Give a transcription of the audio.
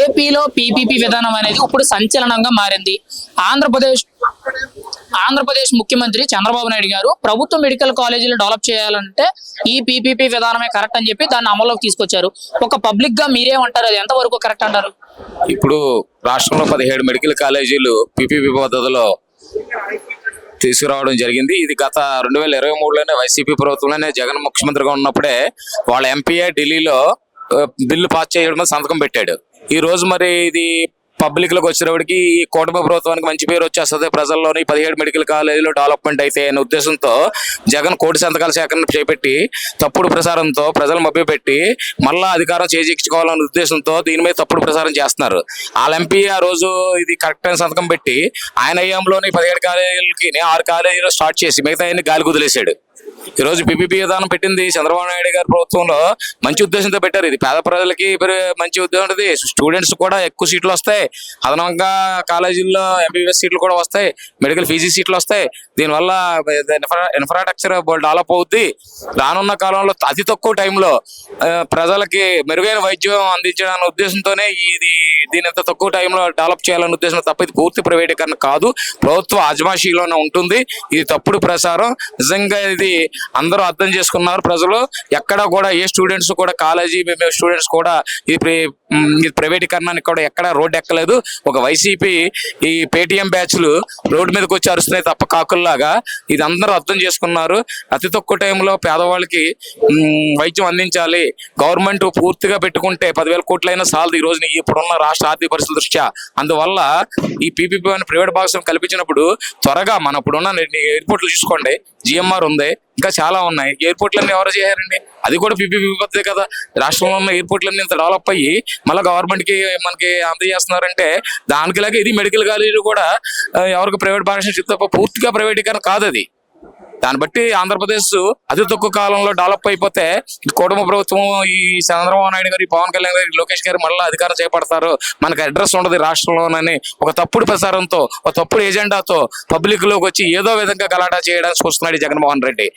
ఏపీలో పీపీపీ విధానం అనేది ఇప్పుడు సంచలనంగా మారింది. ఆంధ్రప్రదేశ్ ఆంధ్రప్రదేశ్ ముఖ్యమంత్రి చంద్రబాబు నాయుడు గారు ప్రభుత్వ మెడికల్ కాలేజీలు డెవలప్ చేయాలంటే ఈ పీపీపీ విధానమే కరెక్ట్ అని చెప్పి దాన్ని అమల్లోకి తీసుకొచ్చారు. ఒక పబ్లిక్ గా మీరేమంటారు, అది ఎంతవరకు కరెక్ట్ అంటారు? ఇప్పుడు రాష్ట్రంలో 17 మెడికల్ కాలేజీలు పీపీపీ పద్ధతిలో తీసుకురావడం జరిగింది. ఇది గత 2023లోనే వైసీపీ ప్రభుత్వంలోనే జగన్ ముఖ్యమంత్రిగా ఉన్నప్పుడే వాళ్ళ ఎంపీఏ ఢిల్లీలో బిల్లు పాస్ చేయడం మీద సంతకం పెట్టాడు. ఈ రోజు మరి ఇది పబ్లిక్ లోకి వచ్చేటప్పటికి ఈ కూటమి ప్రభుత్వానికి మంచి పేరు వచ్చేస్తుంది, ప్రజల్లోని 17 మెడికల్ కాలేజీలో డెవలప్మెంట్ అయితే అనే ఉద్దేశంతో జగన్ కోటి సంతకాల సేకరణ చేపట్టి తప్పుడు ప్రసారంతో ప్రజలు మభ్యపెట్టి మళ్ళా అధికారం చేజిక్కించుకోవాలనే ఉద్దేశంతో దీని మీద తప్పుడు ప్రసారం చేస్తున్నారు. వాళ్ళ ఎంపీ ఆ రోజు ఇది కరెక్ట్ అయిన సంతకం పెట్టి ఆయన అయ్యంలోని 17 కాలేజీలకి 6 కాలేజీలు స్టార్ట్ చేసి మిగతా గాలి కుదిలేశాడు. ఈ రోజు పీపీపీ విధానం పెట్టింది చంద్రబాబు నాయుడు గారి ప్రభుత్వంలో మంచి ఉద్దేశంతో పెట్టారు. ఇది పేద ప్రజలకి మంచి ఉద్దేశం ఉంటుంది. స్టూడెంట్స్ కూడా ఎక్కువ సీట్లు వస్తాయి, అదనంగా కాలేజీల్లో ఎంబీబీఎస్ సీట్లు కూడా వస్తాయి, మెడికల్ పీజీ సీట్లు వస్తాయి. దీనివల్ల ఇన్ఫ్రాస్ట్రక్చర్ డెవలప్ అవుద్ది. రానున్న కాలంలో అతి తక్కువ టైంలో ప్రజలకి మెరుగైన వైద్యం అందించడానికి ఉద్దేశంతోనే దీని ఇంత తక్కువ టైంలో డెవలప్ చేయాలనే ఉద్దేశం తప్ప ఇది పూర్తి ప్రైవేటీకరణ కాదు, ప్రభుత్వ ఆజమాషీలోనే ఉంటుంది. ఇది తప్పుడు ప్రసారం. నిజంగా ఇది అందరూ అర్థం చేసుకున్నారు ప్రజలు. ఎక్కడ కూడా ఏ స్టూడెంట్స్ కూడా కాలేజీ స్టూడెంట్స్ కూడా ఇది ప్రైవేటీకరణ కూడా ఎక్కడ రోడ్డు ఎక్కలేదు. ఒక వైసీపీ ఈ పేటీఎం బ్యాచ్లు రోడ్డు మీదకి వచ్చి అరుస్తున్నాయి తప్ప కాకుల్లాగా. ఇది అందరూ అర్థం చేసుకున్నారు. అతి తక్కువ టైంలో పేదవాళ్ళకి వైద్యం అందించాలి. గవర్నమెంట్ పూర్తిగా పెట్టుకుంటే 10,000 కోట్లైనా సాలదు ఈ రోజు ఇప్పుడున్న రాష్ట్ర ఆర్థిక పరిస్థితుల దృష్ట్యా. అందువల్ల ఈ పీపీపీ అని ప్రైవేట్ భాగస్వామ్యం కల్పించినప్పుడు త్వరగా మన ఇప్పుడున్న ఎయిర్పోర్ట్లు చూసుకోండి, జిఎంఆర్ ఉంది, ఇంకా చాలా ఉన్నాయి. ఎయిర్పోర్ట్లన్నీ ఎవరు చేశారండి? అది కూడా పీపీపీ పద్ధతే కదా. రాష్ట్రంలో ఉన్న ఎయిర్పోర్ట్లన్నీ ఇంత డెవలప్ అయ్యి మళ్ళీ గవర్నమెంట్కి మనకి అందజేస్తున్నారంటే దానికిలాగే ఇది మెడికల్ కాలేజీలు కూడా ఎవరికి ప్రైవేట్ భాగస్వామ్యం తప్ప పూర్తిగా ప్రైవేటీకరణ కాదు. అది దాన్ని బట్టి ఆంధ్రప్రదేశ్ అతి తక్కువ కాలంలో డెవలప్ అయిపోతే కుటుంబ ప్రభుత్వం ఈ చంద్రబాబు నాయుడు గారు, పవన్ కళ్యాణ్ గారు, లోకేష్ గారు మళ్ళీ అధికారం చేపడతారు, మనకు అడ్రస్ ఉండదు రాష్ట్రంలోనని ఒక తప్పుడు ప్రసారంతో, ఒక తప్పుడు ఎజెండాతో పబ్లిక్ లోకి వచ్చి ఏదో విధంగా గలాటా చేయడానికి చూస్తున్నాడు జగన్మోహన్ రెడ్డి.